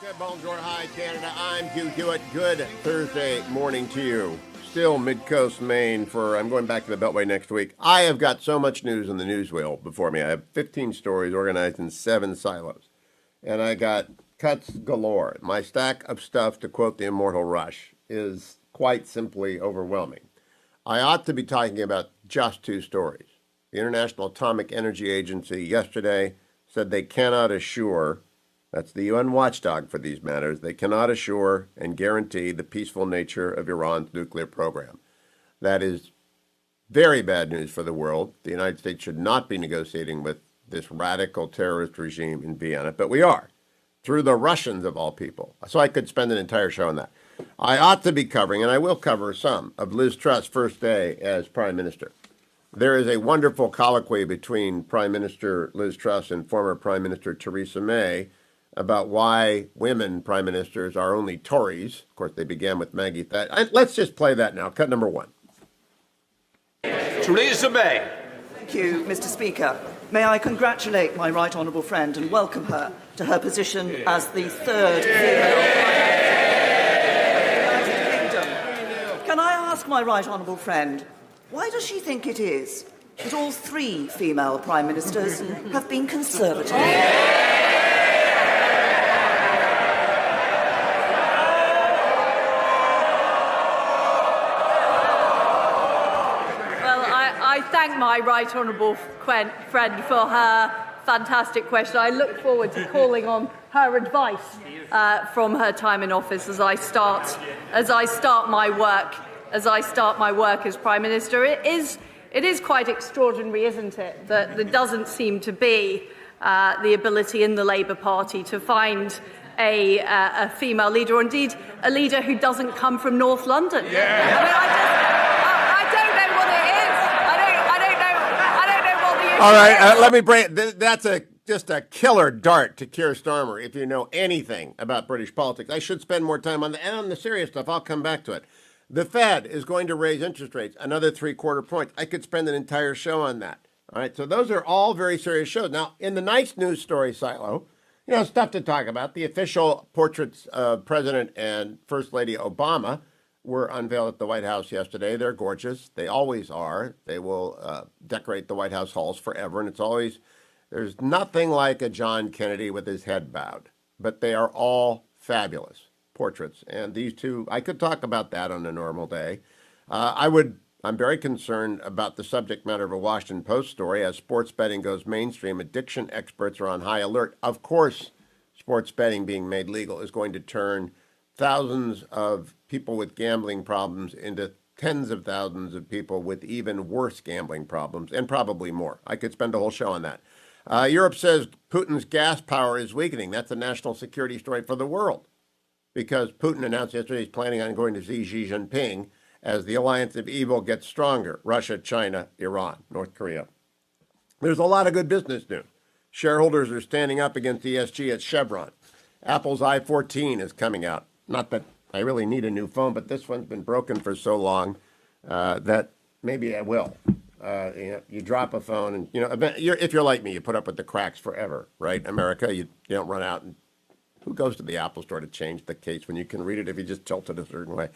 Good bonjour, hi Canada. I'm Hugh Hewitt. Good Thursday morning to you. Still mid-coast Maine I'm going back to the Beltway next week. I have got so much news on the news wheel before me. I have 15 stories organized in 7 silos. And I got cuts galore. My stack of stuff, to quote the immortal Rush, is quite simply overwhelming. I ought to be talking about just 2 stories. The International Atomic Energy Agency yesterday said they cannot assure, that's the UN watchdog for these matters, they cannot assure and guarantee the peaceful nature of Iran's nuclear program. That is very bad news for the world. The United States should not be negotiating with this radical terrorist regime in Vienna, but we are, through the Russians of all people. So I could spend an entire show on that. I ought to be covering, and I will cover some, of Liz Truss' first day as Prime Minister. There is a wonderful colloquy between Prime Minister Liz Truss and former Prime Minister Theresa May about why women prime ministers are only Tories. Of course, they began with Maggie Thatcher. Let's just play that now. Cut number 1. Theresa May. Thank you, Mr. Speaker. May I congratulate my right honourable friend and welcome her to her position as the third female Prime Minister of the United Kingdom. Can I ask my right honourable friend, why does she think it is that all 3 female Prime Ministers have been Conservative? I thank my right honourable friend for her fantastic question. I look forward to calling on her advice from her time in office as I start my work as Prime Minister. It is quite extraordinary, isn't it, that there doesn't seem to be the ability in the Labour Party to find a female leader, or indeed a leader who doesn't come from North London. All right, let me break. That's just a killer dart to Keir Starmer. If you know anything about British politics, I should spend more time on that. And on the serious stuff, I'll come back to it. The Fed is going to raise interest rates another 3/4 points. I could spend an entire show on that. All right, so those are all very serious shows. Now, in the nice news story silo, stuff to talk about. The official portraits of President and First Lady Obama were unveiled at the White House yesterday. They're gorgeous. They always are. They will decorate the White House halls forever. And there's nothing like a John Kennedy with his head bowed. But they are all fabulous portraits. And these 2, I could talk about that on a normal day. I'm very concerned about the subject matter of a Washington Post story. As sports betting goes mainstream, addiction experts are on high alert. Of course, sports betting being made legal is going to turn thousands of people with gambling problems into tens of thousands of people with even worse gambling problems, and probably more. I could spend a whole show on that. Europe says Putin's gas power is weakening. That's a national security story for the world, because Putin announced yesterday he's planning on going to see Xi Jinping as the alliance of evil gets stronger. Russia, China, Iran, North Korea. There's a lot of good business news. Shareholders are standing up against ESG at Chevron. Apple's iPhone is coming out. Not that I really need a new phone, but this one's been broken for so long that maybe I will. You drop a phone, and if you're like me, you put up with the cracks forever, right? America, you don't run out, and who goes to the Apple store to change the case when you can read it if you just tilt it a certain way?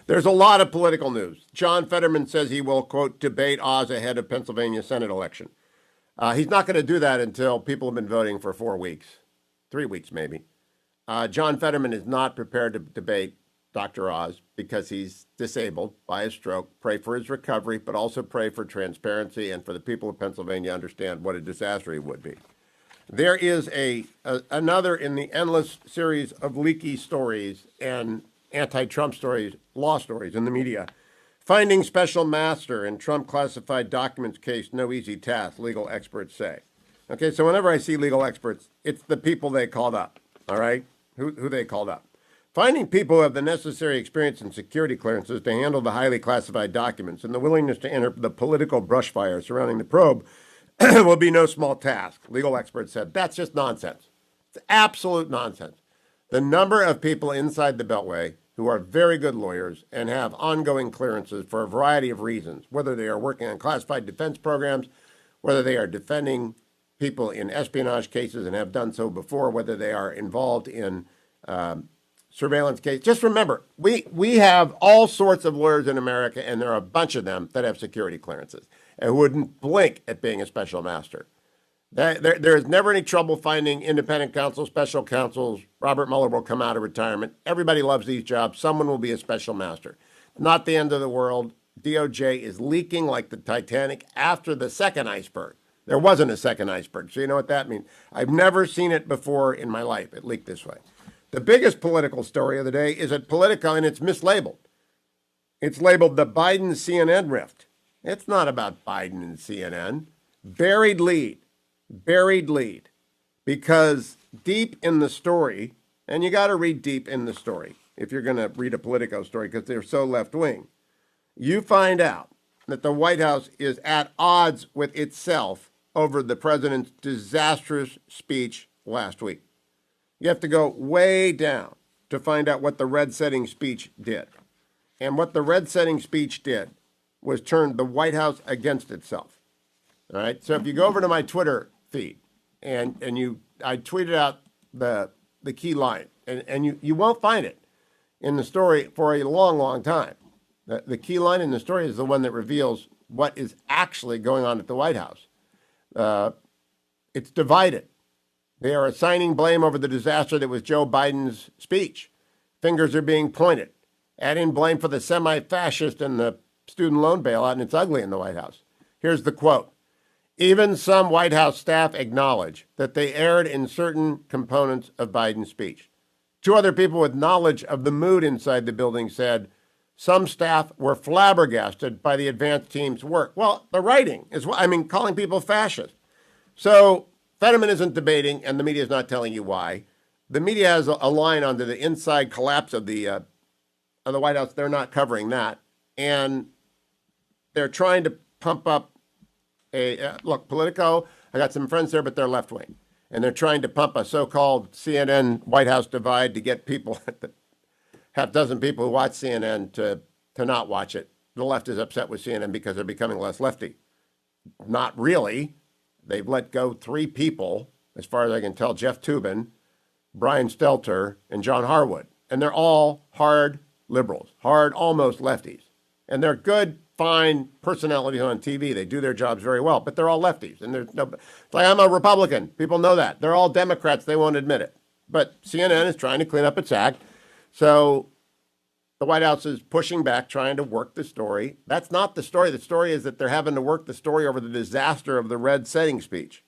There's a lot of political news. John Fetterman says he will, quote, debate Oz ahead of Pennsylvania Senate election. He's not going to do that until people have been voting for 4 weeks, 3 weeks maybe. John Fetterman is not prepared to debate Dr. Oz because he's disabled by a stroke. Pray for his recovery, but also pray for transparency and for the people of Pennsylvania to understand what a disaster he would be. There is another in the endless series of leaky stories and anti-Trump stories, law stories in the media. Finding special master in Trump classified documents case, no easy task, legal experts say. Okay, so whenever I see legal experts, it's the people they called up, all right? Who they called up. Finding people who have the necessary experience and security clearances to handle the highly classified documents and the willingness to enter the political brushfire surrounding the probe will be no small task. Legal experts said that's just nonsense. It's absolute nonsense. The number of people inside the Beltway who are very good lawyers and have ongoing clearances for a variety of reasons, whether they are working on classified defense programs, whether they are defending people in espionage cases and have done so before, whether they are involved in surveillance case. Just remember, we have all sorts of lawyers in America, and there are a bunch of them that have security clearances and wouldn't blink at being a special master. There is never any trouble finding independent counsel, special counsels. Robert Mueller will come out of retirement. Everybody loves these jobs. Someone will be a special master. Not the end of the world. DOJ is leaking like the Titanic after the second iceberg. There wasn't a second iceberg, so you know what that means. I've never seen it before in my life. It leaked this way. The biggest political story of the day is at Politico, and it's mislabeled. It's labeled the Biden-CNN rift. It's not about Biden and CNN. Buried lead. Because deep in the story, and you got to read deep in the story if you're going to read a Politico story because they're so left-wing, you find out that the White House is at odds with itself over the president's disastrous speech last week. You have to go way down to find out what the red-setting speech did. And what the red-setting speech did was turn the White House against itself. All right? So if you go over to my Twitter feed and I tweeted out the key line, and you won't find it in the story for a long, long time. The key line in the story is the one that reveals what is actually going on at the White House. It's divided. They are assigning blame over the disaster that was Joe Biden's speech. Fingers are being pointed. Add in blame for the semi-fascist and the student loan bailout, and it's ugly in the White House. Here's the quote. Even some White House staff acknowledge that they erred in certain components of Biden's speech. Two other people with knowledge of the mood inside the building said some staff were flabbergasted by the advance team's work. Well, the writing is, calling people fascist. So Fetterman isn't debating, and the media is not telling you why. The media has a line on the inside collapse of the White House. They're not covering that. And they're trying to pump up look, Politico, I got some friends there, but they're left-wing. And they're trying to pump a so-called CNN White House divide to get people, half dozen people who watch CNN to not watch it. The left is upset with CNN because they're becoming less lefty. Not really. They've let go 3 people, as far as I can tell, Jeff Toobin, Brian Stelter, and John Harwood. And they're all hard liberals, hard almost lefties. And they're good, fine personalities on TV. They do their jobs very well, but they're all lefties. And there's no, it's like, I'm a Republican. People know that. They're all Democrats. They won't admit it. But CNN is trying to clean up its act. So the White House is pushing back, trying to work the story. That's not the story. The story is that they're having to work the story over the disaster of the red setting speech.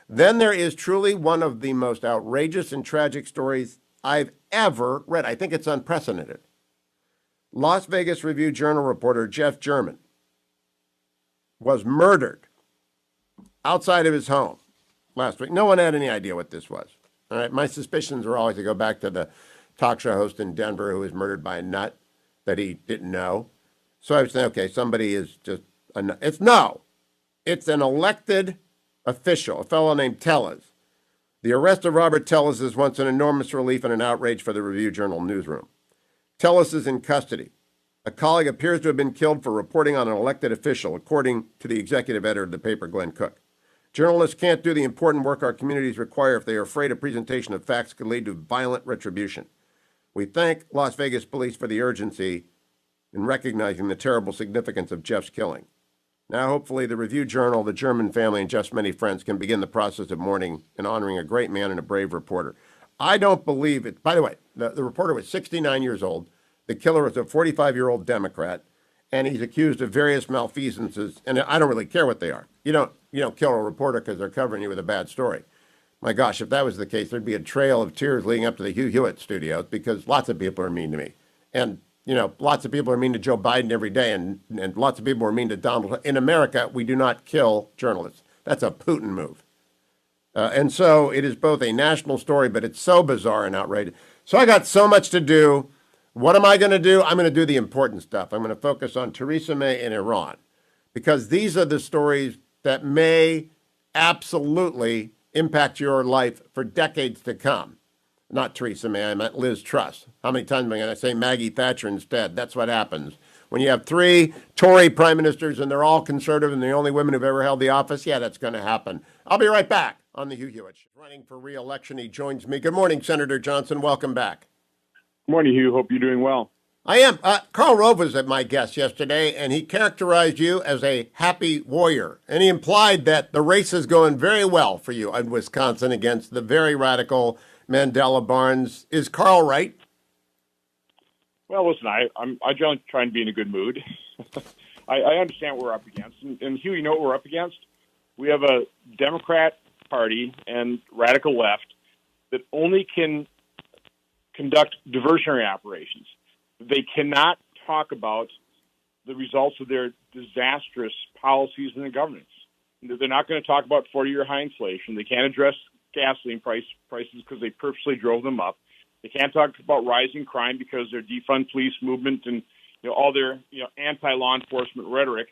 Then there is truly one of the most outrageous and tragic stories I've ever read. I think it's unprecedented. Las Vegas Review-Journal reporter Jeff German was murdered outside of his home last week. No one had any idea what this was. All right, my suspicions were always to go back to the talk show host in Denver who was murdered by a nut that he didn't know. So I was saying, okay, somebody is just a nut. It's an elected official, a fellow named Tellez. The arrest of Robert Tellez is once an enormous relief and an outrage for the Review-Journal newsroom. Tellez is in custody. A colleague appears to have been killed for reporting on an elected official, according to the executive editor of the paper, Glenn Cook. Journalists can't do the important work our communities require if they are afraid a presentation of facts could lead to violent retribution. We thank Las Vegas police for the urgency in recognizing the terrible significance of Jeff's killing. Now, hopefully, the Review-Journal, the German family, and Jeff's many friends can begin the process of mourning and honoring a great man and a brave reporter. I don't believe it. By the way, the reporter was 69 years old. The killer was a 45-year-old Democrat, and he's accused of various malfeasances. And I don't really care what they are. You don't kill a reporter because they're covering you with a bad story. My gosh, if that was the case, there'd be a trail of tears leading up to the Hugh Hewitt studios because lots of people are mean to me, and lots of people are mean to Joe Biden every day, and lots of people are mean to Donald Trump. In America, we do not kill journalists. That's a Putin move. And so it is both a national story, but it's so bizarre and outrageous. So I got so much to do. What am I going to do? I'm going to do the important stuff. I'm going to focus on Theresa May and Iran, because these are the stories that may absolutely impact your life for decades to come. Not Theresa May, I meant Liz Truss. How many times am I going to say Maggie Thatcher instead? That's what happens. When you have 3 Tory prime ministers and they're all conservative and the only women who've ever held the office, yeah, that's going to happen. I'll be right back on the Hugh Hewitt Show. Running for re-election, he joins me. Good morning, Senator Johnson. Welcome back. Good morning, Hugh. Hope you're doing well. I am. Karl Rove was my guest yesterday, and he characterized you as a happy warrior. And he implied that the race is going very well for you in Wisconsin against the very radical Mandela Barnes. Is Karl right? Well, listen, I generally try and be in a good mood. I understand what we're up against. And Hugh, you know what we're up against? We have a Democrat Party and radical left that only can conduct diversionary operations. They cannot talk about the results of their disastrous policies and their governance. They're not going to talk about 40-year high inflation. They can't address gasoline prices because they purposely drove them up. They can't talk about rising crime because their defund police movement and all their anti-law enforcement rhetoric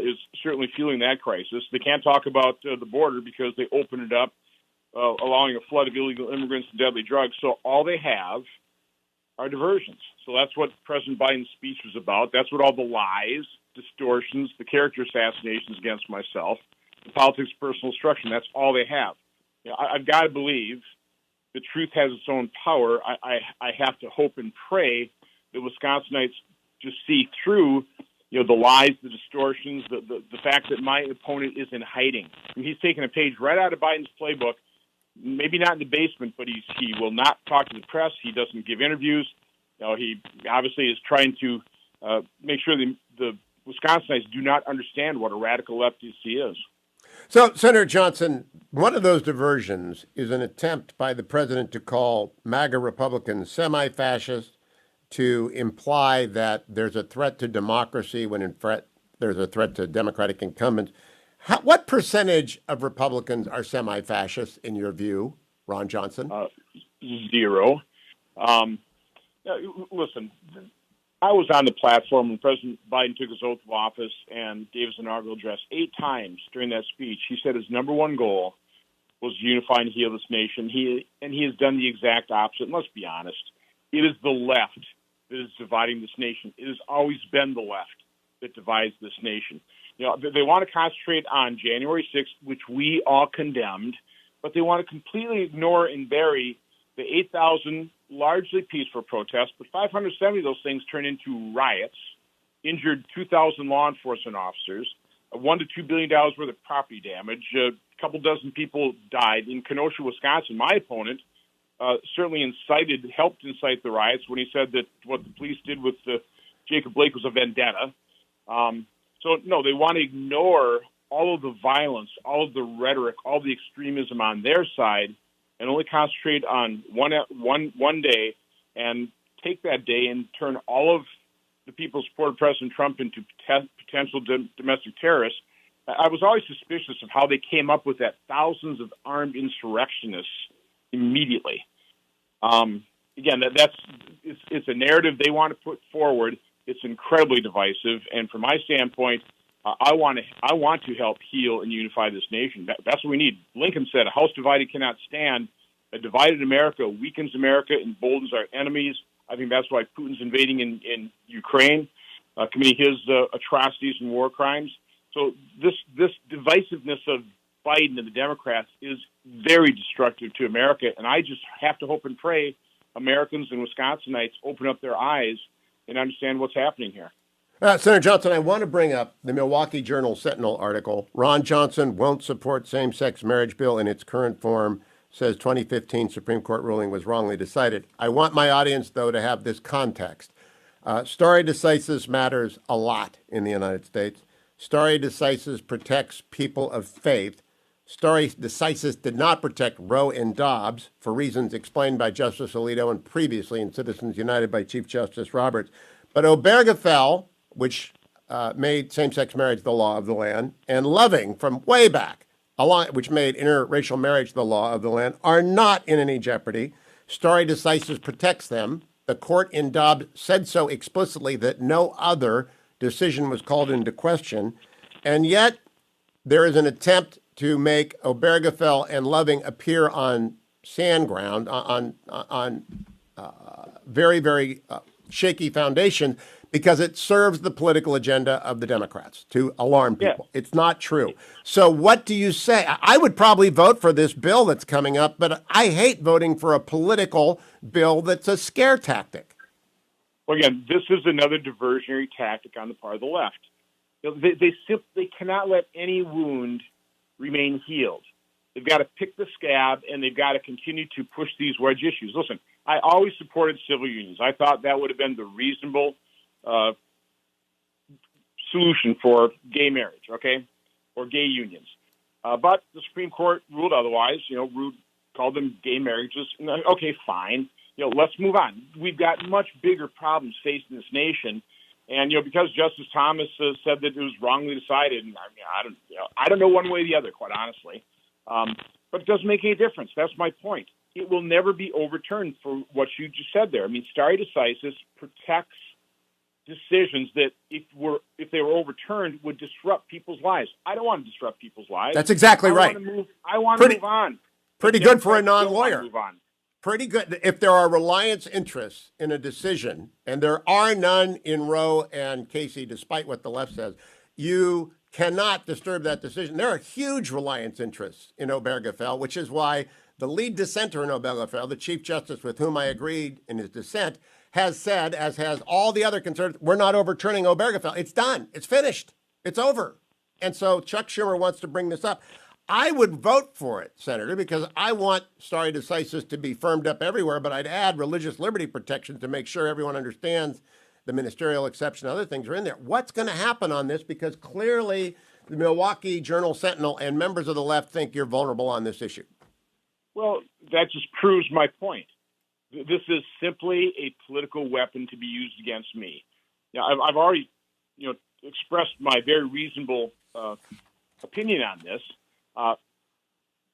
is certainly fueling that crisis. They can't talk about the border because they opened it up, allowing a flood of illegal immigrants and deadly drugs. So all they have are diversions. So that's what President Biden's speech was about. That's what all the lies, distortions, the character assassinations against myself, the politics of personal destruction, that's all they have. I've got to believe the truth has its own power. I have to hope and pray that Wisconsinites just see through the lies, the distortions, the fact that my opponent is in hiding. And he's taking a page right out of Biden's playbook. Maybe not in the basement, but he will not talk to the press. He doesn't give interviews. He obviously is trying to make sure the Wisconsinites do not understand what a radical leftist he is. So, Senator Johnson, one of those diversions is an attempt by the president to call MAGA Republicans semi-fascist, to imply that there's a threat to democracy when in fact there's a threat to Democratic incumbents. What percentage of Republicans are semi-fascists in your view, Ron Johnson? Zero. Listen, I was on the platform when President Biden took his oath of office and gave his inaugural address 8 times during that speech. He said his number one goal was to unify and heal this nation. He has done the exact opposite. And let's be honest, it is the left that is dividing this nation. It has always been the left that divides this nation. They want to concentrate on January 6th, which we all condemned, but they want to completely ignore and bury the 8,000 largely peaceful protests, but 570 of those things turned into riots, injured 2,000 law enforcement officers, $1 to $2 billion worth of property damage, a couple dozen people died. In Kenosha, Wisconsin, my opponent certainly helped incite the riots when he said that what the police did with Jacob Blake was a vendetta. So, no, they want to ignore all of the violence, all of the rhetoric, all the extremism on their side, and only concentrate on one day and take that day and turn all of the people who supported President Trump into potential domestic terrorists. I was always suspicious of how they came up with that, thousands of armed insurrectionists immediately. Again, it's a narrative they want to put forward. It's incredibly divisive, and from my standpoint, I want to help heal and unify this nation. That's what we need. Lincoln said, "A house divided cannot stand. A divided America weakens America, emboldens our enemies." I think that's why Putin's invading in Ukraine, committing his atrocities and war crimes. So this divisiveness of Biden and the Democrats is very destructive to America, and I just have to hope and pray Americans and Wisconsinites open up their eyes and understand what's happening here. Senator Johnson, I want to bring up the Milwaukee Journal Sentinel article. Ron Johnson won't support same-sex marriage bill in its current form, says 2015 Supreme Court ruling was wrongly decided. I want my audience, though, to have this context. Stare decisis matters a lot in the United States. Stare decisis protects people of faith. Stare decisis did not protect Roe and Dobbs for reasons explained by Justice Alito and previously in Citizens United by Chief Justice Roberts. But Obergefell, which made same-sex marriage the law of the land, and Loving from way back, which made interracial marriage the law of the land, are not in any jeopardy. Stare decisis protects them. The court in Dobbs said so explicitly that no other decision was called into question. And yet there is an attempt to make Obergefell and Loving appear on sand ground, on very, very shaky foundation because it serves the political agenda of the Democrats to alarm people. Yeah. It's not true. So what do you say? I would probably vote for this bill that's coming up, but I hate voting for a political bill that's a scare tactic. Well, again, this is another diversionary tactic on the part of the left. They simply cannot let any wound remain healed. They've got to pick the scab, and they've got to continue to push these wedge issues. Listen, I always supported civil unions. I thought that would have been the reasonable solution for gay marriage, okay, or gay unions. But the Supreme Court ruled otherwise, called them gay marriages. Okay, fine. Let's move on. We've got much bigger problems facing this nation. And, because Justice Thomas said that it was wrongly decided, and I don't know one way or the other, quite honestly. But it doesn't make any difference. That's my point. It will never be overturned for what you just said there. I mean, stare decisis protects decisions that, if they were overturned, would disrupt people's lives. I don't want to disrupt people's lives. That's exactly right. I want to move on. Pretty good for a non-lawyer. Move on. Pretty good. If there are reliance interests in a decision, and there are none in Roe and Casey, despite what the left says, you cannot disturb that decision. There are huge reliance interests in Obergefell, which is why the lead dissenter in Obergefell, the Chief Justice with whom I agreed in his dissent, has said, as has all the other conservatives, we're not overturning Obergefell. It's done. It's finished. It's over. And so Chuck Schumer wants to bring this up. I would vote for it, Senator, because I want stare decisis to be firmed up everywhere, but I'd add religious liberty protection to make sure everyone understands the ministerial exception, other things are in there. What's going to happen on this? Because clearly the Milwaukee Journal-Sentinel and members of the left think you're vulnerable on this issue. Well, that just proves my point. This is simply a political weapon to be used against me. Now, I've already, expressed my very reasonable opinion on this.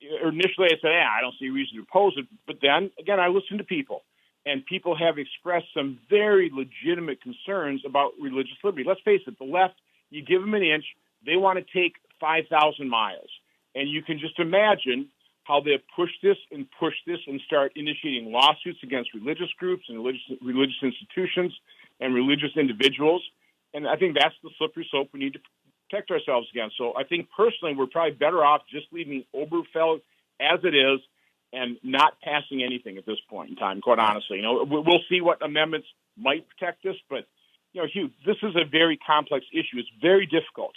Initially, I said, I don't see a reason to oppose it. But then, again, I listened to people. And people have expressed some very legitimate concerns about religious liberty. Let's face it, the left, you give them an inch, they want to take 5,000 miles. And you can just imagine how they push this and start initiating lawsuits against religious groups and religious institutions and religious individuals. And I think that's the slippery slope we need to protect ourselves against. So I think personally we're probably better off just leaving Obergefell as it is and not passing anything at this point in time, quite honestly. We'll see what amendments might protect us, but, Hugh, this is a very complex issue. It's very difficult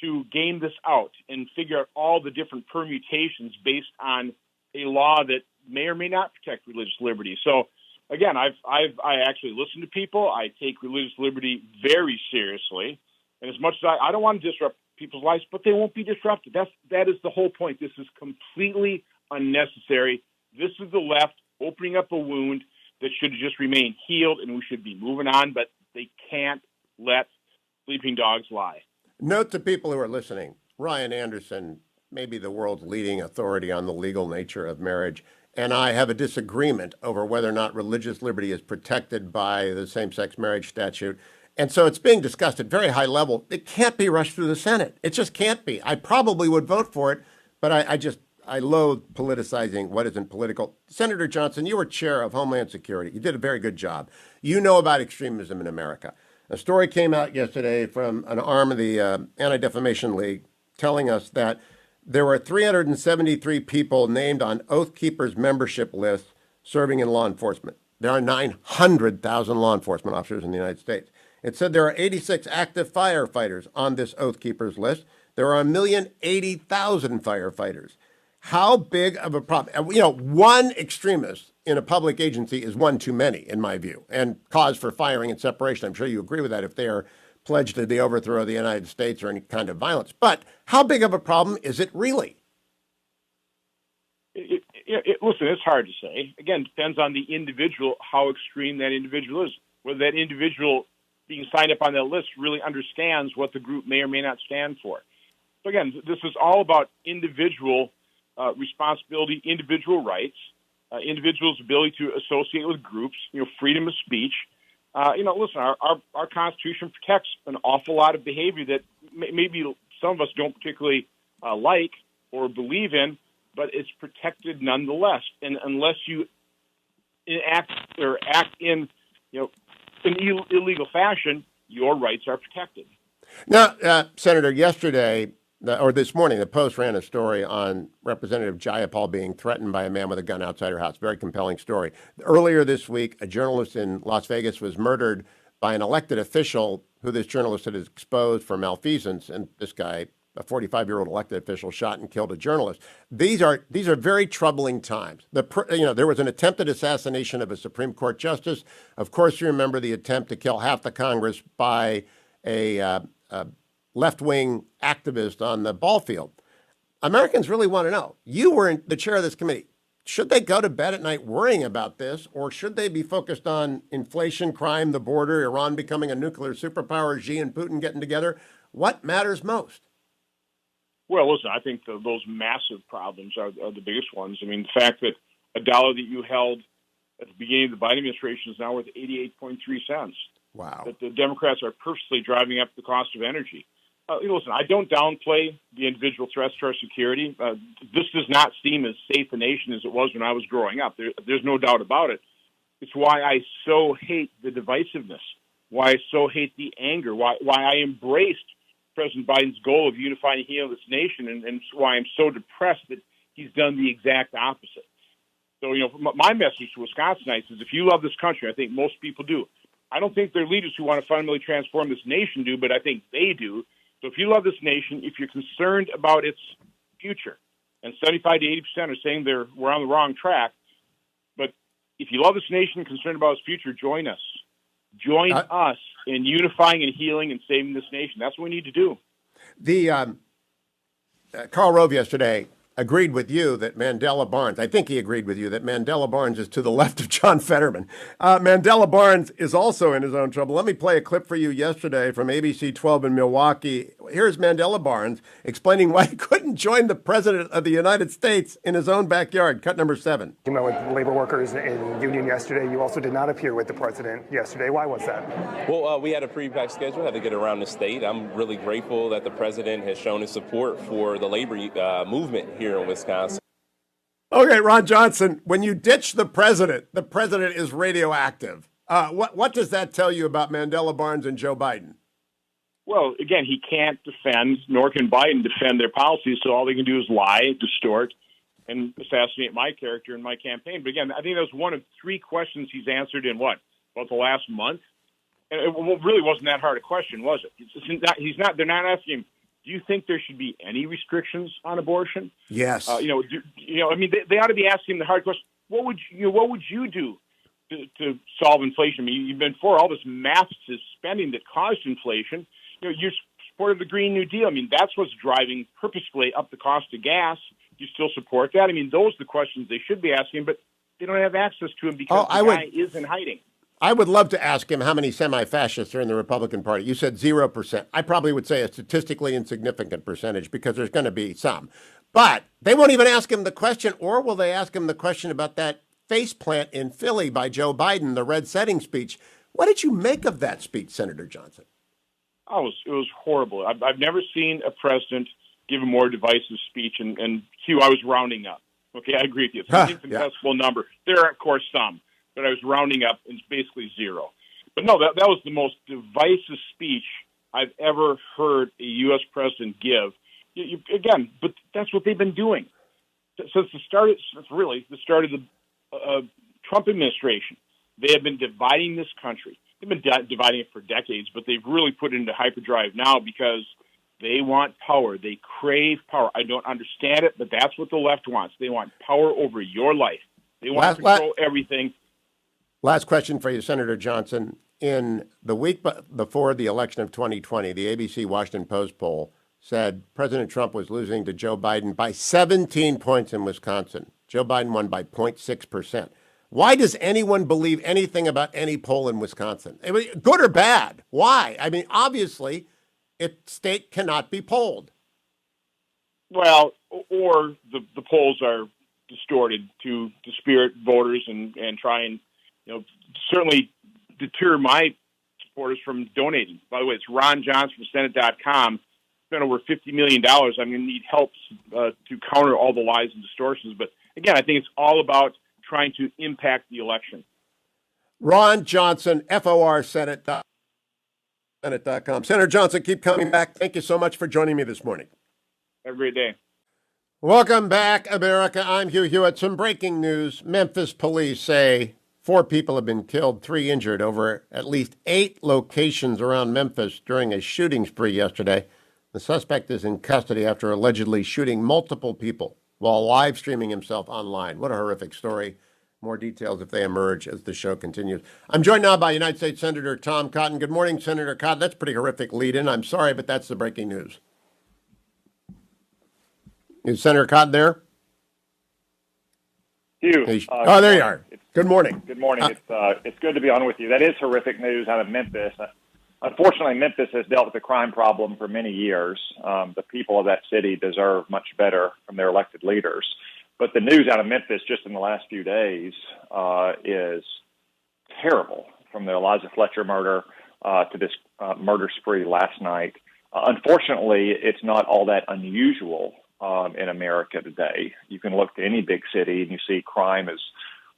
to game this out and figure out all the different permutations based on a law that may or may not protect religious liberty. So, again, I actually listen to people. I take religious liberty very seriously, and as much as I don't want to disrupt people's lives, but they won't be disrupted. That is the whole point. This is completely unnecessary. This is the left opening up a wound that should just remain healed, and we should be moving on, but they can't let sleeping dogs lie. Note to people who are listening, Ryan Anderson may be the world's leading authority on the legal nature of marriage, and I have a disagreement over whether or not religious liberty is protected by the same-sex marriage statute. And so it's being discussed at very high level. It can't be rushed through the Senate. It just can't be. I probably would vote for it, but I loathe politicizing what isn't political. Senator Johnson, you were chair of Homeland Security. You did a very good job. You know about extremism in America. A story came out yesterday from an arm of the Anti-Defamation League telling us that there were 373 people named on Oath Keepers membership lists serving in law enforcement. There are 900,000 law enforcement officers in the United States. It said there are 86 active firefighters on this Oath Keepers list. There are 1,080,000 firefighters. How big of a problem? One extremist in a public agency is one too many, in my view, and cause for firing and separation. I'm sure you agree with that if they are pledged to the overthrow of the United States or any kind of violence. But how big of a problem is it really? Listen, it's hard to say. Again, it depends on the individual, how extreme that individual is. Whether that individual being signed up on that list really understands what the group may or may not stand for. So again, this is all about individual responsibility, individual rights, individuals' ability to associate with groups, freedom of speech. Listen, our Constitution protects an awful lot of behavior that maybe some of us don't particularly like or believe in, but it's protected nonetheless. And unless you act in, in illegal fashion, your rights are protected. Now, Senator, yesterday or this morning, the Post ran a story on Representative Jayapal being threatened by a man with a gun outside her house. Very compelling story. Earlier this week, a journalist in Las Vegas was murdered by an elected official who this journalist had exposed for malfeasance, and this guy, a 45-year-old elected official, shot and killed a journalist. These are very troubling times. There was an attempted assassination of a Supreme Court justice. Of course, you remember the attempt to kill half the Congress by a left-wing activist on the ball field. Americans really want to know. You were the chair of this committee. Should they go to bed at night worrying about this, or should they be focused on inflation, crime, the border, Iran becoming a nuclear superpower, Xi and Putin getting together? What matters most? Well, listen, I think those massive problems are the biggest ones. I mean, the fact that a dollar that you held at the beginning of the Biden administration is now worth 88.3 cents. Wow. That the Democrats are purposely driving up the cost of energy. Listen, I don't downplay the individual threats to our security. This does not seem as safe a nation as it was when I was growing up. There's no doubt about it. It's why I so hate the divisiveness, why I so hate the anger, why I embraced President Biden's goal of unifying and healing this nation, and why I'm so depressed that he's done the exact opposite. So, my message to Wisconsinites is if you love this country, I think most people do. I don't think they're leaders who want to fundamentally transform this nation do, but I think they do. So if you love this nation, if you're concerned about its future, and 75 to 80% are saying we're on the wrong track, but if you love this nation, concerned about its future, join us. Join us in unifying and healing and saving this nation. That's what we need to do. The Karl Rove yesterday agreed with you that Mandela Barnes, I think he agreed with you that Mandela Barnes is to the left of John Fetterman. Mandela Barnes is also in his own trouble. Let me play a clip for you yesterday from ABC 12 in Milwaukee. Here's Mandela Barnes explaining why he couldn't join the president of the United States in his own backyard. Cut number 7. You met with labor workers in union yesterday. You also did not appear with the president yesterday. Why was that? Well, we had a pre-packed schedule, had to get around the state. I'm really grateful that the president has shown his support for the labor movement here in Wisconsin. Okay, Ron Johnson, when you ditch the president is radioactive. What does that tell you about Mandela Barnes and Joe Biden? Well, again, he can't defend, nor can Biden defend their policies, so all they can do is lie, distort, and assassinate my character in my campaign. But again, I think that was one of 3 questions he's answered in about the last month? And it really wasn't that hard a question, was it? They're not asking him, do you think there should be any restrictions on abortion? Yes. They ought to be asking the hard question. What would you do to solve inflation? I mean, you've been for all this massive spending that caused inflation. You're supportive of the Green New Deal. I mean, that's what's driving purposefully up the cost of gas. Do you still support that? I mean, those are the questions they should be asking, but they don't have access to him because the guy is in hiding. I would love to ask him how many semi-fascists are in the Republican Party. You said 0%. I probably would say a statistically insignificant percentage because there's going to be some. But they won't even ask him the question, or will they ask him the question about that faceplant in Philly by Joe Biden, the red setting speech? What did you make of that speech, Senator Johnson? Oh, it was horrible. I've never seen a president give a more divisive speech. And Hugh, I was rounding up. Okay, I agree with you. It's an incontestable number. There are, of course, some. But I was rounding up, and it's basically 0. But no, that was the most divisive speech I've ever heard a U.S. president give. Again, but that's what they've been doing since the start of the Trump administration. They have been dividing this country. They've been dividing it for decades, but they've really put it into hyperdrive now because they want power. They crave power. I don't understand it, but that's what the left wants. They want power over your life. They want to control everything. Last question for you, Senator Johnson. In the week before the election of 2020, the ABC Washington Post poll said President Trump was losing to Joe Biden by 17 points in Wisconsin. Joe Biden won by 0.6%. Why does anyone believe anything about any poll in Wisconsin? Good or bad? Why? I mean, obviously, state cannot be polled. Well, or the polls are distorted to dispirit voters and try and certainly deter my supporters from donating. By the way, it's Ron Johnson from Senate.com. Spent over $50 million. I'm going to need help to counter all the lies and distortions. But again, I think it's all about trying to impact the election. Ron Johnson, FOR Senate.com. Senator Johnson, keep coming back. Thank you so much for joining me this morning. Have a great day. Welcome back, America. I'm Hugh Hewitt. Some breaking news. Memphis police say 4 people have been killed, 3 injured over at least 8 locations around Memphis during a shooting spree yesterday. The suspect is in custody after allegedly shooting multiple people while live streaming himself online. What a horrific story. More details if they emerge as the show continues. I'm joined now by United States Senator Tom Cotton. Good morning, Senator Cotton. That's a pretty horrific lead-in. I'm sorry, but that's the breaking news. Is Senator Cotton there? Hugh. There you are. Good morning. Good morning. It's good to be on with you. That is horrific news out of Memphis. Unfortunately, Memphis has dealt with the crime problem for many years. The people of that city deserve much better from their elected leaders. But the news out of Memphis just in the last few days is terrible, from the Eliza Fletcher murder to this murder spree last night. Unfortunately, it's not all that unusual in America today. You can look to any big city and you see crime is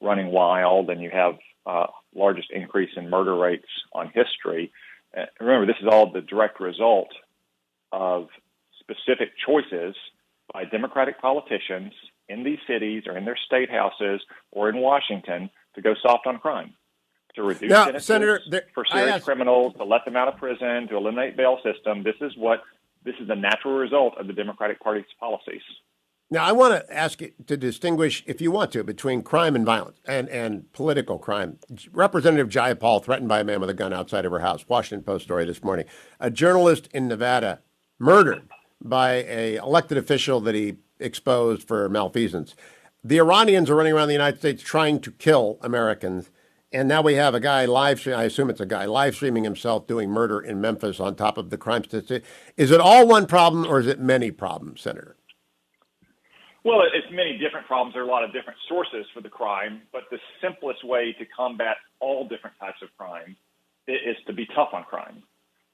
running wild, and you have largest increase in murder rates on history. Remember, this is all the direct result of specific choices by Democratic politicians in these cities or in their state houses or in Washington to go soft on crime, to reduce sentences Senator, for serious criminals, to let them out of prison, to eliminate bail system. This is the natural result of the Democratic Party's policies. Now, I want to ask you to distinguish, if you want to, between crime and violence and political crime. Representative Jayapal threatened by a man with a gun outside of her house. Washington Post story this morning. A journalist in Nevada murdered by an elected official that he exposed for malfeasance. The Iranians are running around the United States trying to kill Americans. And now we have a guy I assume it's a guy, live streaming himself doing murder in Memphis on top of the crime statistic. Is it all one problem or is it many problems, Senator? Well, it's many different problems. There are a lot of different sources for the crime, but the simplest way to combat all different types of crime is to be tough on crime,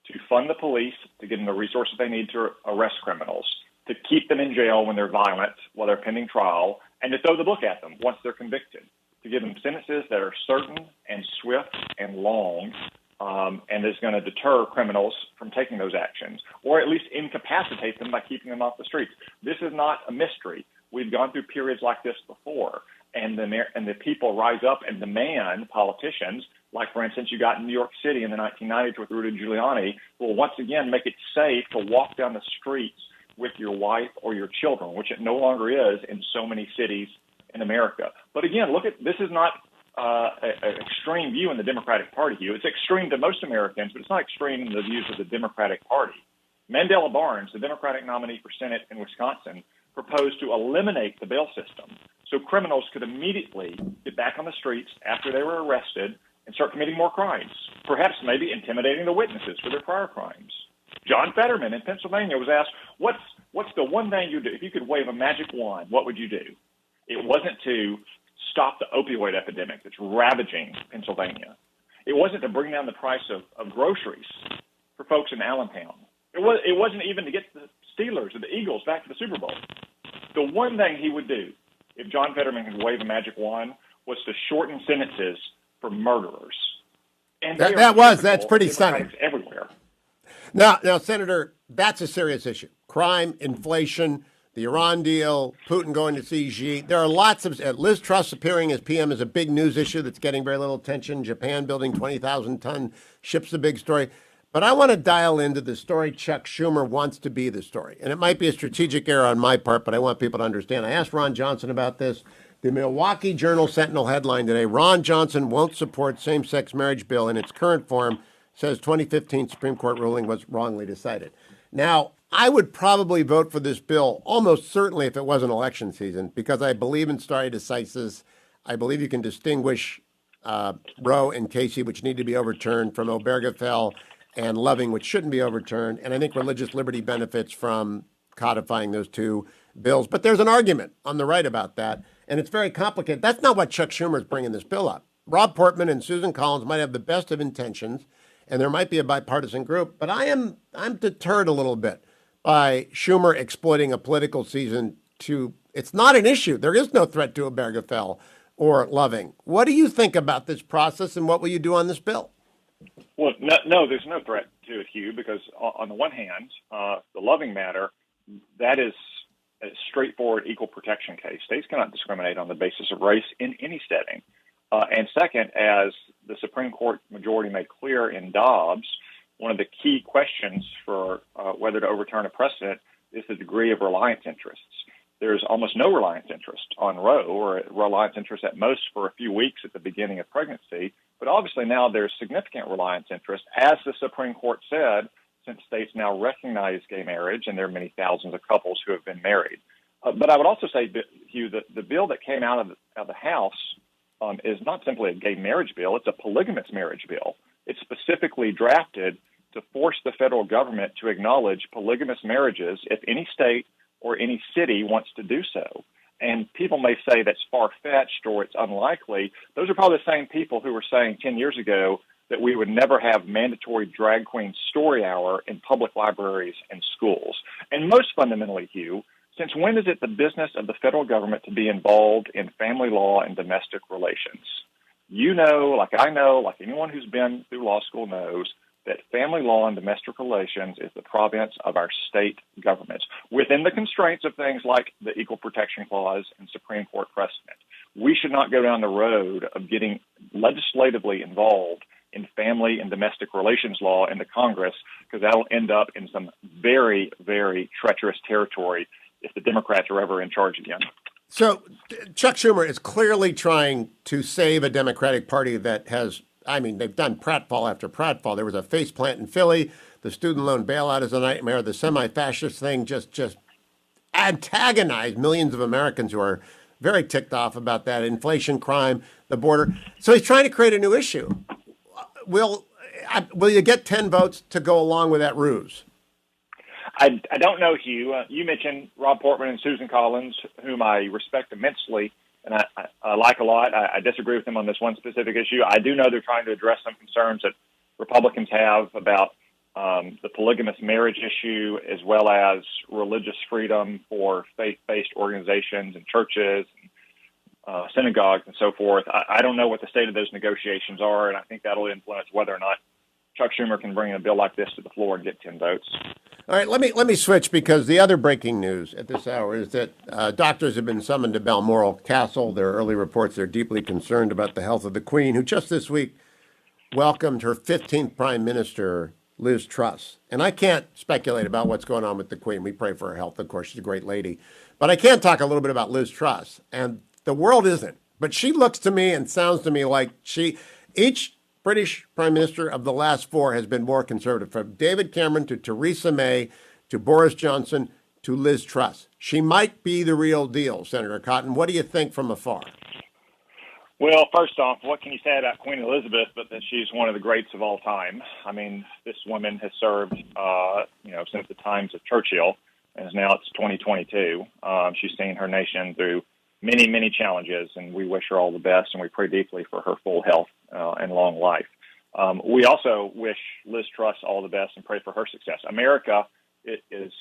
to fund the police, to give them the resources they need to arrest criminals, to keep them in jail when they're violent while they're pending trial, and to throw the book at them once they're convicted, to give them sentences that are certain and swift and long, and is going to deter criminals from taking those actions, or at least incapacitate them by keeping them off the streets. This is not a mystery. We've gone through periods like this before, and the people rise up and demand politicians, like, for instance, you got in New York City in the 1990s with Rudy Giuliani, will once again make it safe to walk down the streets with your wife or your children, which it no longer is in so many cities in America. But again, this is not an extreme view in the Democratic Party view. It's extreme to most Americans, but it's not extreme in the views of the Democratic Party. Mandela Barnes, the Democratic nominee for Senate in Wisconsin, proposed to eliminate the bail system so criminals could immediately get back on the streets after they were arrested and start committing more crimes, perhaps maybe intimidating the witnesses for their prior crimes. John Fetterman in Pennsylvania was asked, what's the one thing you do? If you could wave a magic wand, what would you do? It wasn't to stop the opioid epidemic that's ravaging Pennsylvania. It wasn't to bring down the price of groceries for folks in Allentown. It wasn't even to get the Steelers or the Eagles back to the Super Bowl. The one thing he would do, if John Fetterman could wave a magic wand, was to shorten sentences for murderers. And that's pretty stunning. Everywhere. Now, Senator, that's a serious issue. Crime, inflation, the Iran deal, Putin going to see Xi. There are lots of Liz Truss appearing as PM is a big news issue that's getting very little attention. Japan building 20,000-ton ships, a big story. But I want to dial into the story Chuck Schumer wants to be the story. And it might be a strategic error on my part, but I want people to understand. I asked Ron Johnson about this. The Milwaukee Journal Sentinel headline today, Ron Johnson won't support same-sex marriage bill in its current form, says 2015 Supreme Court ruling was wrongly decided. Now, I would probably vote for this bill almost certainly if it wasn't election season, because I believe in stare decisis. I believe you can distinguish Roe and Casey, which need to be overturned, from Obergefell and Loving, which shouldn't be overturned. And I think religious liberty benefits from codifying those two bills. But there's an argument on the right about that, and it's very complicated. That's not what Chuck Schumer is bringing this bill up. Rob Portman and Susan Collins might have the best of intentions, and there might be a bipartisan group, but I'm deterred a little bit by Schumer exploiting a political season to, it's not an issue. There is no threat to Obergefell or loving. What do you think about this process, and what will you do on this bill? Well, no, there's no threat to it, Hugh, because on the one hand, the loving matter, that is a straightforward equal protection case. States cannot discriminate on the basis of race in any setting. And second, as the Supreme Court majority made clear in Dobbs, one of the key questions for whether to overturn a precedent is the degree of reliance interests. There's almost no reliance interest on Roe, or reliance interest at most for a few weeks at the beginning of pregnancy. But obviously now there's significant reliance interest, as the Supreme Court said, since states now recognize gay marriage, and there are many thousands of couples who have been married. But I would also say, Hugh, that the bill that came out of the House is not simply a gay marriage bill, it's a polygamous marriage bill. It's specifically drafted to force the federal government to acknowledge polygamous marriages if any state or any city wants to do so. And people may say that's far-fetched or it's unlikely. Those are probably the same people who were saying 10 years ago that we would never have mandatory drag queen story hour in public libraries and schools. And most fundamentally, Hugh, since when is it the business of the federal government to be involved in family law and domestic relations? You know, like I know, like anyone who's been through law school knows, that family law and domestic relations is the province of our state governments, within the constraints of things like the Equal Protection Clause and Supreme Court precedent. We should not go down the road of getting legislatively involved in family and domestic relations law in the Congress, because that'll end up in some very, very treacherous territory if the Democrats are ever in charge again. So Chuck Schumer is clearly trying to save a Democratic Party that has, they've done pratfall after pratfall. There was a faceplant in Philly. The student loan bailout is a nightmare. The semi-fascist thing just antagonized millions of Americans who are very ticked off about that. Inflation, crime, the border. So he's trying to create a new issue. Will you get 10 votes to go along with that ruse? I don't know, Hugh. You mentioned Rob Portman and Susan Collins, whom I respect immensely and I like a lot. I disagree with them on this one specific issue. I do know they're trying to address some concerns that Republicans have about the polygamous marriage issue, as well as religious freedom for faith-based organizations and churches and synagogues and so forth. I don't know what the state of those negotiations are, and I think that'll influence whether or not Chuck Schumer can bring a bill like this to the floor and get 10 votes. All right, let me switch, because the other breaking news at this hour is that doctors have been summoned to Balmoral Castle. There are early reports they're deeply concerned about the health of the Queen, who just this week welcomed her 15th Prime Minister, Liz Truss. And I can't speculate about what's going on with the Queen. We pray for her health, of course. She's a great lady. But I can talk a little bit about Liz Truss. And the world isn't. But she looks to me and sounds to me like each British Prime Minister of the last four has been more conservative, from David Cameron to Theresa May to Boris Johnson to Liz Truss. She might be the real deal, Senator Cotton. What do you think from afar? Well, first off, what can you say about Queen Elizabeth but that she's one of the greats of all time? I mean, this woman has served, since the times of Churchill, and now it's 2022. She's seen her nation through many, many challenges, and we wish her all the best, and we pray deeply for her full health and long life. We also wish Liz Truss all the best and pray for her success. America is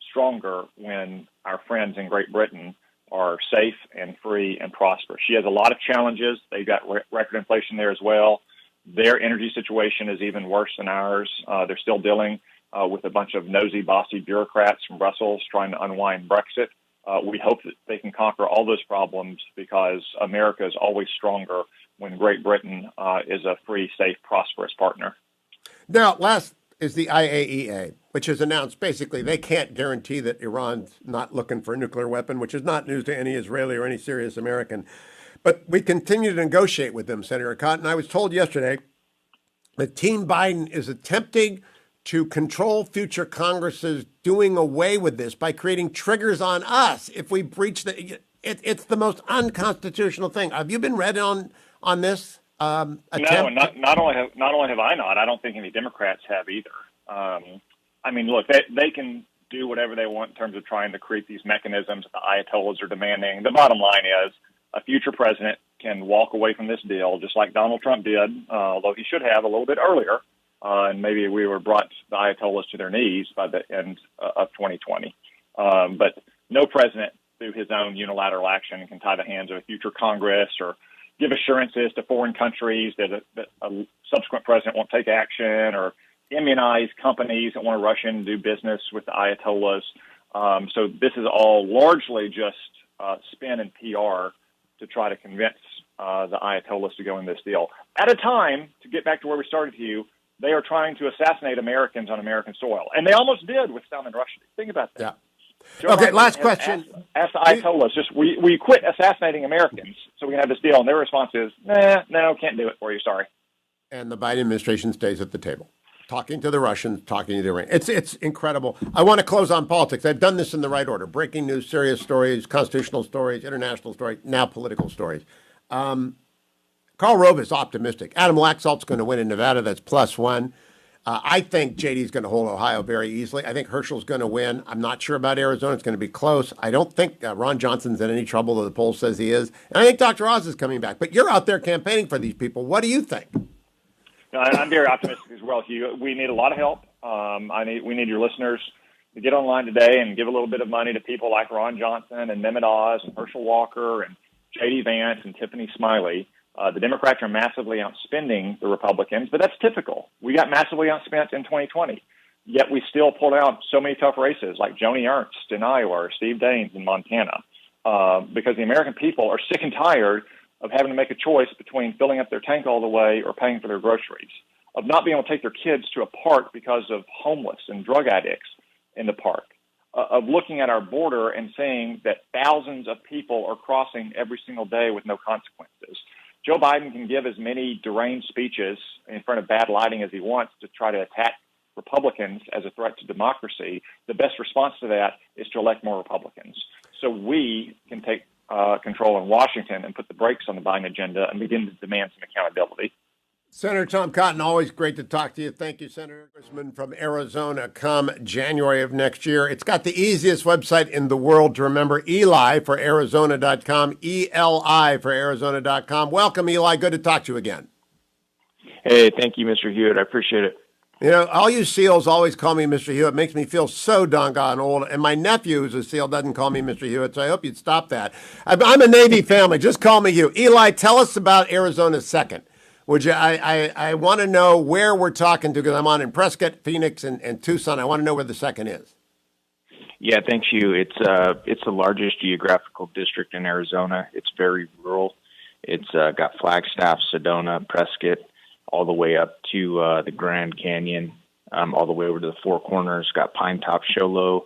stronger when our friends in Great Britain are safe and free and prosperous. She has a lot of challenges. They've got record inflation there as well. Their energy situation is even worse than ours. They're still dealing with a bunch of nosy, bossy bureaucrats from Brussels trying to unwind Brexit. We hope that they can conquer all those problems, because America is always stronger when Great Britain is a free, safe, prosperous partner. Now, last is the IAEA, which has announced basically they can't guarantee that Iran's not looking for a nuclear weapon, which is not news to any Israeli or any serious American. But we continue to negotiate with them, Senator Cotton. I was told yesterday that Team Biden is attempting to control future Congresses doing away with this by creating triggers on us if we breach it's the most unconstitutional thing. Have you been read on this? No, not only have I not. I don't think any Democrats have either. Look, they can do whatever they want in terms of trying to create these mechanisms that the Ayatollahs are demanding. The bottom line is a future president can walk away from this deal just like Donald Trump did, although he should have a little bit earlier. And maybe we were brought the Ayatollahs to their knees by the end of 2020. But no president through his own unilateral action and can tie the hands of a future Congress or give assurances to foreign countries that a subsequent president won't take action, or immunize companies that want to rush in and do business with the Ayatollahs. So this is all largely just spin and PR to try to convince the Ayatollahs to go in this deal. At a time, to get back to where we started, Hugh, they are trying to assassinate Americans on American soil. And they almost did with Salman Rushdie. Think about that. Yeah. Joe Okay, Biden last has question. Asked the Ayatollahs, we quit assassinating Americans so we can have this deal. And their response is, no, can't do it for you, sorry. And the Biden administration stays at the table, talking to the Russians, talking to the Iranians. It's incredible. I want to close on politics. I've done this in the right order: breaking news, serious stories, constitutional stories, international stories, now political stories. Karl Rove is optimistic. Adam Laxalt's going to win in Nevada. That's +1. I think JD's going to hold Ohio very easily. I think Herschel's going to win. I'm not sure about Arizona. It's going to be close. I don't think Ron Johnson's in any trouble, though the poll says he is. And I think Dr. Oz is coming back. But you're out there campaigning for these people. What do you think? No, I'm very optimistic as well, Hugh. We need a lot of help. We need your listeners to get online today and give a little bit of money to people like Ron Johnson and Mehmet Oz and Herschel Walker and J.D. Vance and Tiffany Smiley. The Democrats are massively outspending the Republicans, but that's typical. We got massively outspent in 2020, yet we still pulled out so many tough races like Joni Ernst in Iowa or Steve Daines in Montana, because the American people are sick and tired of having to make a choice between filling up their tank all the way or paying for their groceries, of not being able to take their kids to a park because of homeless and drug addicts in the park, of looking at our border and seeing that thousands of people are crossing every single day with no consequences. Joe Biden can give as many deranged speeches in front of bad lighting as he wants to try to attack Republicans as a threat to democracy. The best response to that is to elect more Republicans. So we can take control in Washington and put the brakes on the Biden agenda and begin to demand some accountability. Senator Tom Cotton, always great to talk to you. Thank you, Senator Congressman from Arizona. Come January of next year. It's got the easiest website in the world to remember, Eli for Arizona.com, ELI for Arizona.com. Welcome, Eli. Good to talk to you again. Hey, thank you, Mr. Hewitt. I appreciate it. You know, all you SEALs always call me Mr. Hewitt. It makes me feel so doggone old. And my nephew, who's a SEAL, doesn't call me Mr. Hewitt, so I hope you'd stop that. I'm a Navy family. Just call me Hugh. Eli, tell us about Arizona's second. Would you? I want to know where we're talking to, because I'm on in Prescott, Phoenix, and Tucson. I want to know where the second is. Yeah, thanks, Hugh. It's the largest geographical district in Arizona. It's very rural. It's got Flagstaff, Sedona, Prescott, all the way up to the Grand Canyon, all the way over to the Four Corners. Got Pine Top, Show Low,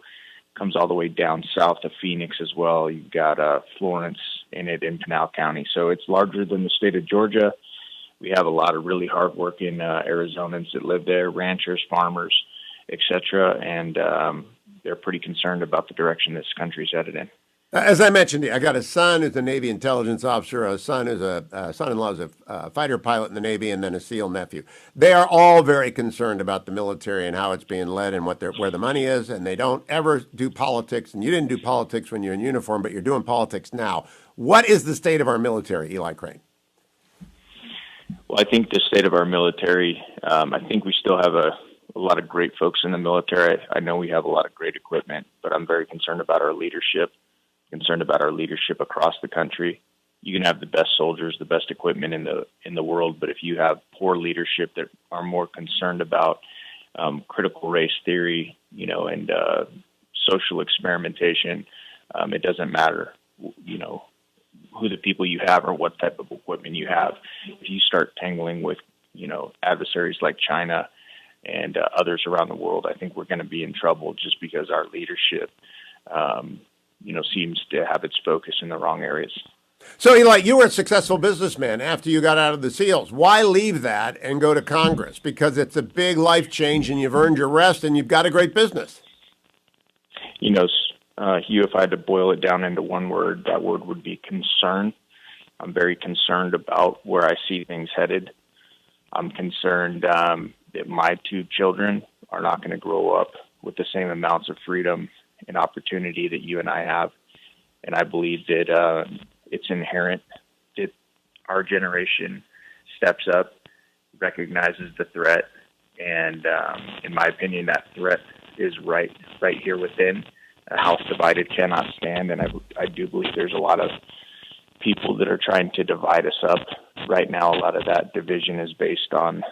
comes all the way down south to Phoenix as well. You've got Florence in it in Pinal County. So it's larger than the state of Georgia. We have a lot of really hardworking Arizonans that live there, ranchers, farmers, etc., and they're pretty concerned about the direction this country's headed in. As I mentioned, I got a son who's a Navy intelligence officer, a son who's a son-in-law who's a fighter pilot in the Navy, and then a SEAL nephew. They are all very concerned about the military and how it's being led and where the money is, and they don't ever do politics. And you didn't do politics when you're in uniform, but you're doing politics now. What is the state of our military, Eli Crane? Well, I think the state of our military, I think we still have a lot of great folks in the military. I know we have a lot of great equipment, but I'm very concerned about our leadership, across the country. You can have the best soldiers, the best equipment in the world, but if you have poor leadership that are more concerned about critical race theory, and social experimentation, it doesn't matter, who the people you have or what type of equipment you have. If you start tangling with, adversaries like China and others around the world, I think we're going to be in trouble just because our leadership, seems to have its focus in the wrong areas. So, Eli, you were a successful businessman after you got out of the SEALs. Why leave that and go to Congress? Because it's a big life change and you've earned your rest and you've got a great business. Hugh, if I had to boil it down into one word, that word would be concern. I'm very concerned about where I see things headed. I'm concerned that my two children are not going to grow up with the same amounts of freedom and opportunity that you and I have. And I believe that it's inherent that our generation steps up, recognizes the threat, and in my opinion, that threat is right here within. a house divided cannot stand, and I do believe there's a lot of people that are trying to divide us up. Right now, a lot of that division is based on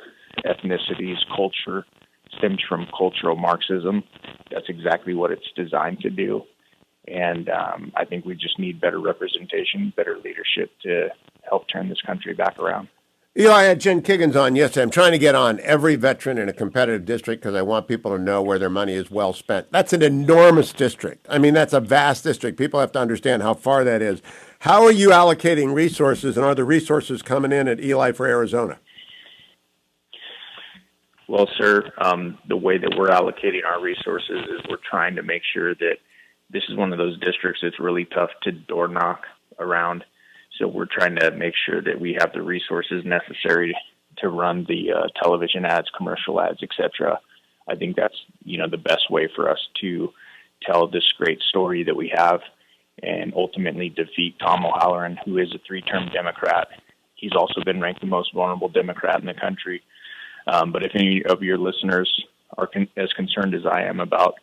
ethnicities, culture, stems from cultural Marxism. That's exactly what it's designed to do. And I think we just need better representation, better leadership to help turn this country back around. Eli, I had Jen Kiggins on yesterday. I'm trying to get on every veteran in a competitive district because I want people to know where their money is well spent. That's an enormous district. I mean, that's a vast district. People have to understand how far that is. How are you allocating resources, and are the resources coming in at Eli for Arizona? Well, sir, the way that we're allocating our resources is we're trying to make sure that this is one of those districts that's really tough to door knock around. So we're trying to make sure that we have the resources necessary to run the television ads, commercial ads, etc. I think that's, the best way for us to tell this great story that we have and ultimately defeat Tom O'Halloran, who is a 3-term Democrat. He's also been ranked the most vulnerable Democrat in the country. But if any of your listeners are as concerned as I am about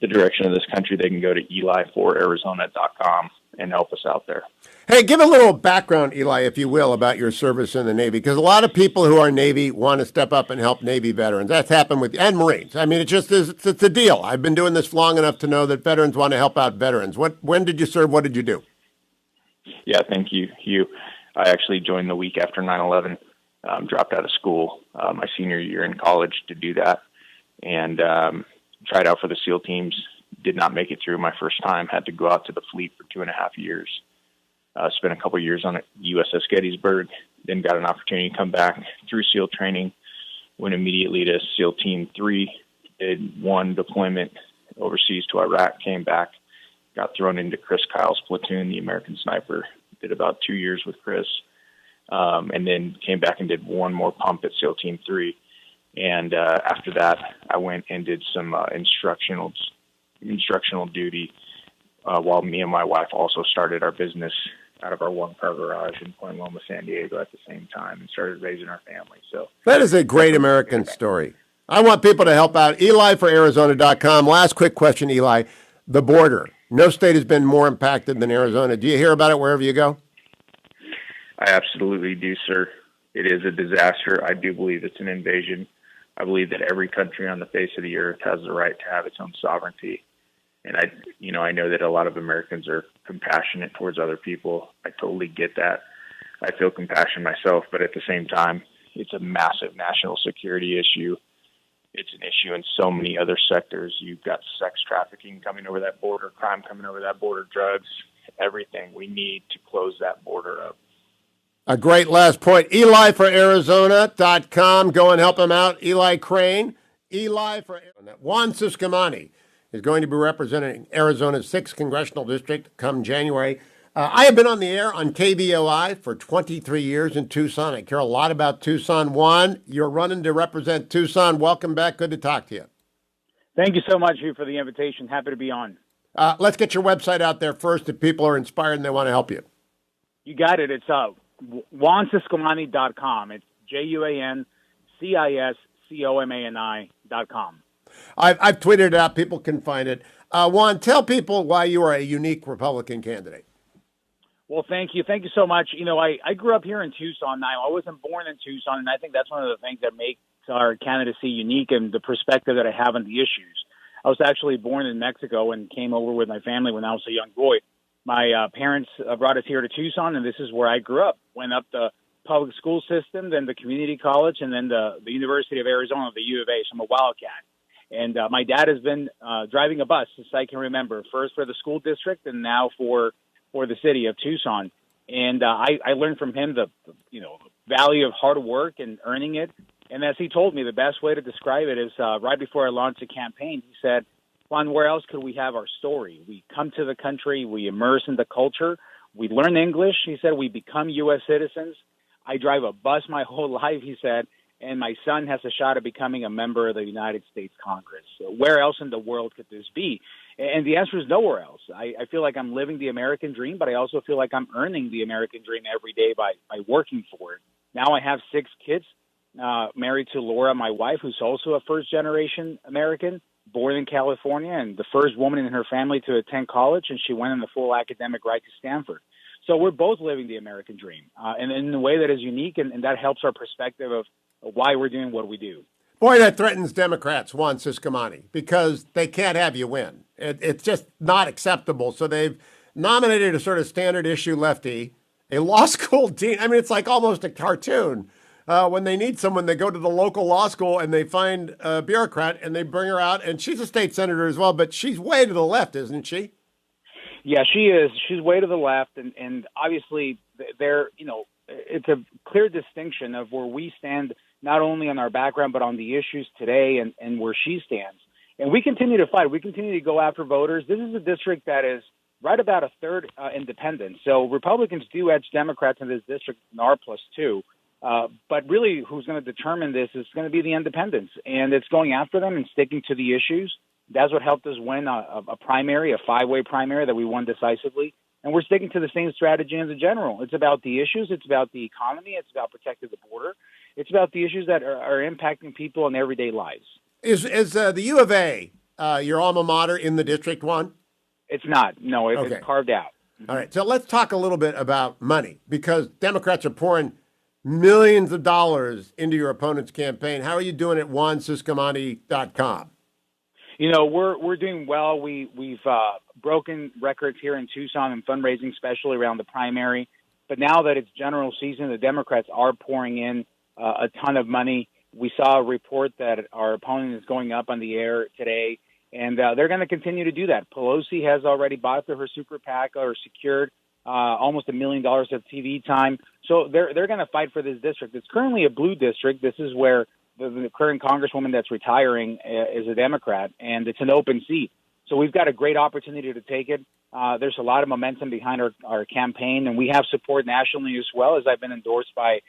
the direction of this country, they can go to eli4arizona.com and help us out there. Hey, give a little background, Eli, if you will, about your service in the Navy, because a lot of people who are Navy want to step up and help Navy veterans. That's happened with, and Marines. I mean, it's a deal. I've been doing this long enough to know that veterans want to help out veterans. When did you serve? What did you do? Yeah, thank you, Hugh. I actually joined the week after 9/11, dropped out of school my senior year in college to do that, and tried out for the SEAL teams. Did not make it through my first time. Had to go out to the fleet for 2.5 years. Spent a couple years on USS Gettysburg. Then got an opportunity to come back through SEAL training. Went immediately to SEAL Team 3. Did one deployment overseas to Iraq. Came back. Got thrown into Chris Kyle's platoon, the American Sniper. Did about 2 years with Chris. And then came back and did one more pump at SEAL Team 3. And after that, I went and did some instructional duty while me and my wife also started our business out of our one-car garage in Point Loma, San Diego at the same time and started raising our family. So that is a great American story. I want people to help out. eli4arizona.com. Last quick question, Eli. The border. No state has been more impacted than Arizona. Do you hear about it wherever you go? I absolutely do, sir. It is a disaster. I do believe it's an invasion. I believe that every country on the face of the earth has the right to have its own sovereignty. And I know that a lot of Americans are compassionate towards other people. I totally get that. I feel compassion myself, but at the same time, it's a massive national security issue. It's an issue in so many other sectors. You've got sex trafficking coming over that border, crime coming over that border, drugs, everything. We need to close that border up. A great last point. eli4arizona.com. Go and help him out. Eli Crane. Eli for Arizona. Juan Ciscomani is going to be representing Arizona's 6th Congressional District come January. I have been on the air on KBOI for 23 years in Tucson. I care a lot about Tucson. Juan, you're running to represent Tucson. Welcome back. Good to talk to you. Thank you so much, Hugh, for the invitation. Happy to be on. Let's get your website out there first if people are inspired and they want to help you. You got it. It's JuanCiscomani.com. It's JuanCiscomani.com. I've tweeted it out. People can find it. Juan, tell people why you are a unique Republican candidate. Well, thank you. Thank you so much. I grew up here in Tucson. Now, I wasn't born in Tucson, and I think that's one of the things that makes our candidacy unique and the perspective that I have on the issues. I was actually born in Mexico and came over with my family when I was a young boy. My parents brought us here to Tucson, and this is where I grew up. Went up the public school system, then the community college, and then the University of Arizona, the U of A. So I'm a Wildcat. And my dad has been driving a bus since I can remember, first for the school district and now for the city of Tucson. And I learned from him the value of hard work and earning it. And as he told me, the best way to describe it is right before I launched the campaign, he said, Juan, where else could we have our story? We come to the country, we immerse in the culture, we learn English. He said, we become U.S. citizens. I drive a bus my whole life, he said, and my son has a shot at becoming a member of the United States Congress. So where else in the world could this be? And the answer is nowhere else. I feel like I'm living the American dream, but I also feel like I'm earning the American dream every day by working for it. Now I have 6 kids. married to Laura, my wife, who's also a first-generation American, born in California, and the first woman in her family to attend college, and she went in the full academic right to Stanford. So we're both living the American dream, and in a way that is unique, and that helps our perspective of why we're doing what we do. Boy, that threatens Democrats, Juan Ciscomani, because they can't have you win. It's just not acceptable. So they've nominated a sort of standard issue lefty, a law school dean. I mean, it's like almost a cartoon. When they need someone, they go to the local law school and they find a bureaucrat and they bring her out. And she's a state senator as well, but she's way to the left, isn't she? Yeah, she is. She's way to the left, and obviously it's a clear distinction of where we stand, not only on our background, but on the issues today and where she stands. And we continue to fight. We continue to go after voters. This is a district that is right about a third independent. So Republicans do edge Democrats in this district in R+2. But really, who's going to determine this is going to be the independents. And it's going after them and sticking to the issues. That's what helped us win a primary, a 5-way primary that we won decisively. And we're sticking to the same strategy as the general. It's about the issues. It's about the economy. It's about protecting the border. It's about the issues that are impacting people in everyday lives. Is the U of A your alma mater in the district one? It's not. No, Okay. It's carved out. All right. So let's talk a little bit about money, because Democrats are pouring millions of dollars into your opponent's campaign. How are you doing at JuanCiscomani.com? We're doing well. We've broken records here in Tucson in fundraising, especially around the primary. But now that it's general season, the Democrats are pouring in a ton of money. We saw a report that our opponent is going up on the air today, and they're going to continue to do that. Pelosi has already bought through her super PAC or secured almost $1 million of TV time. So they're going to fight for this district. It's currently a blue district. This is where the current congresswoman that's retiring is a Democrat, and it's an open seat. So we've got a great opportunity to take it. There's a lot of momentum behind our campaign, and we have support nationally as well, as I've been endorsed by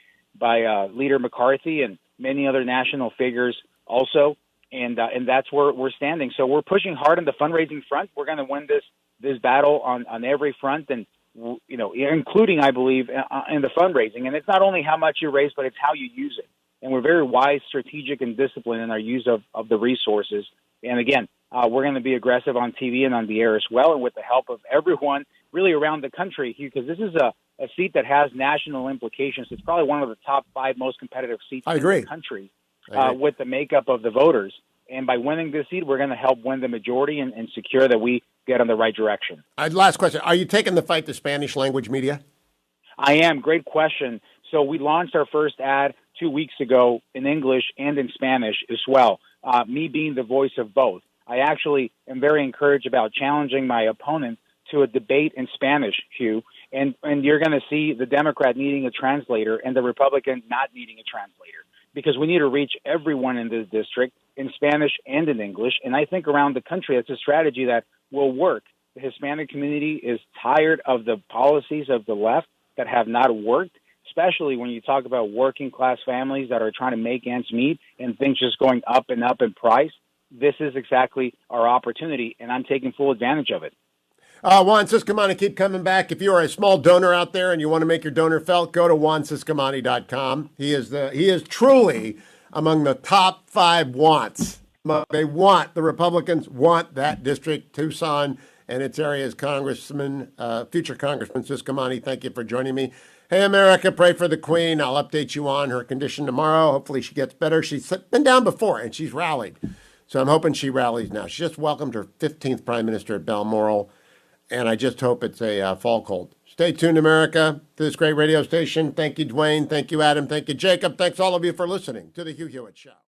Leader McCarthy and many other national figures also. And that's where we're standing. So we're pushing hard on the fundraising front. We're going to win this battle on every front, and including, I believe, in the fundraising. And it's not only how much you raise, but it's how you use it. And we're very wise, strategic, and disciplined in our use of the resources. And again, we're going to be aggressive on TV and on the air as well, and with the help of everyone really around the country, because this is a seat that has national implications. It's probably one of the top 5 most competitive seats in the country with the makeup of the voters. And by winning this seat, we're going to help win the majority and secure that we get in the right direction. Last question. Are you taking the fight to Spanish language media? I am. Great question. So we launched our first ad 2 weeks ago in English and in Spanish as well, me being the voice of both. I actually am very encouraged about challenging my opponent to a debate in Spanish, Hugh, and you're going to see the Democrat needing a translator and the Republican not needing a translator, because we need to reach everyone in this district in Spanish and in English. And I think around the country, it's a strategy that will work. The Hispanic community is tired of the policies of the left that have not worked, especially when you talk about working class families that are trying to make ends meet and things just going up and up in price. This is exactly our opportunity, and I'm taking full advantage of it. Juan Ciscomani, keep coming back. If you are a small donor out there and you want to make your donor felt, go to JuanCiscomani.com. He is truly among the top 5 wants. The Republicans want that district, Tucson, and its area's Congressman, future Congressman Ciscomani. Thank you for joining me. Hey, America, pray for the Queen. I'll update you on her condition tomorrow. Hopefully she gets better. She's been down before, and she's rallied. So I'm hoping she rallies now. She just welcomed her 15th prime minister at Balmoral, and I just hope it's a fall cold. Stay tuned, America, to this great radio station. Thank you, Dwayne. Thank you, Adam. Thank you, Jacob. Thanks all of you for listening to The Hugh Hewitt Show.